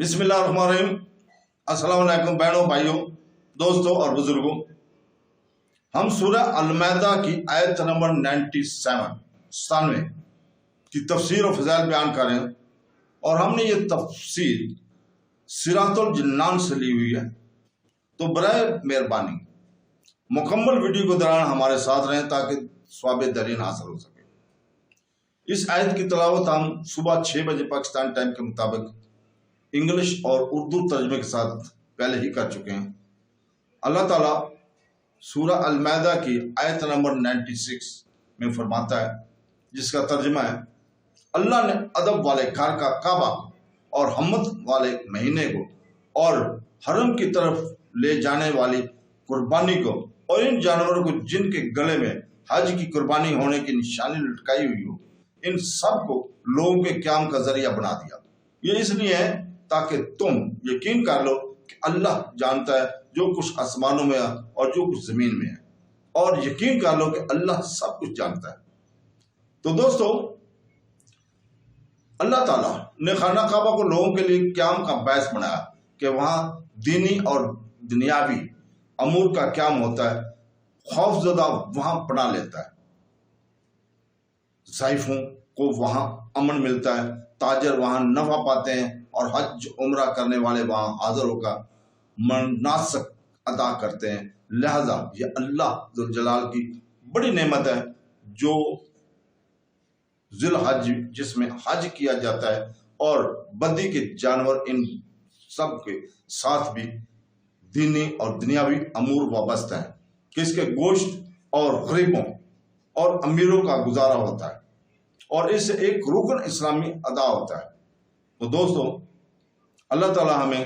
بسم اللہ الرحمن الرحیم۔ السلام علیکم بہنوں، بھائیوں، دوستوں اور بزرگوں۔ ہم سورہ المائدہ کی آیت نمبر 97 کی تفسیر و فضائل بیان کر رہے ہیں، اور ہم نے یہ تفسیر صراط الجنان سے لی ہوئی ہے۔ تو برائے مہربانی مکمل ویڈیو کے دوران ہمارے ساتھ رہیں تاکہ ثواب درین حاصل ہو سکے۔ اس آیت کی تلاوت ہم صبح 6 بجے پاکستان ٹائم کے مطابق انگلش اور اردو ترجمے کے ساتھ پہلے ہی کر چکے ہیں۔ اللہ تعالیٰ سورہ المائدہ کی آیت نمبر 96 میں فرماتا ہے، جس کا ترجمہ ہے: اللہ نے ادب والے گھر کا کعبہ اور حمد والے مہینے کو اور حرم کی طرف لے جانے والی قربانی کو اور ان جانوروں کو جن کے گلے میں حج کی قربانی ہونے کی نشانی لٹکائی ہوئی ہو، ان سب کو لوگوں کے قیام کا ذریعہ بنا دیا۔ یہ اس لیے ہے تاکہ تم یقین کر لو کہ اللہ جانتا ہے جو کچھ آسمانوں میں ہے اور جو کچھ زمین میں ہے، اور یقین کر لو کہ اللہ سب کچھ جانتا ہے۔ تو دوستو، اللہ تعالیٰ نے خانہ کعبہ کو لوگوں کے لیے قیام کا باعث بنایا کہ وہاں دینی اور دنیاوی امور کا قیام ہوتا ہے۔ خوف زدہ وہاں پناہ لیتا ہے، ضعیفوں کو وہاں امن ملتا ہے، تاجر وہاں نفع پاتے ہیں، اور حج عمرہ کرنے والے وہاں حاضر ہو کر مناسک ادا کرتے ہیں۔ لہذا یہ اللہ ذوالجلال کی بڑی نعمت ہے جو ذی الحج، جس میں حج کیا جاتا ہے، اور بدی کے جانور ان سب کے ساتھ بھی دینی اور دنیاوی امور وابستہ ہیں کہ اس کے گوشت اور غریبوں اور امیروں کا گزارا ہوتا ہے، اور اس سے ایک رکن اسلامی ادا ہوتا ہے۔ تو دوستو، اللہ تعالی ہمیں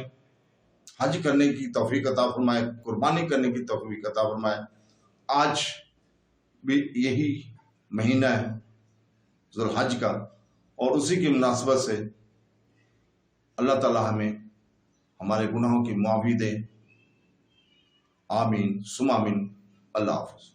حج کرنے کی توفیق عطا فرمائے، قربانی کرنے کی توفیق عطا فرمائے۔ آج بھی یہی مہینہ ہے ذی الحج کا، اور اسی کی مناسبت سے اللہ تعالی ہمیں ہمارے گناہوں کی معافی دے۔ آمین ثم آمین۔ اللہ حافظ۔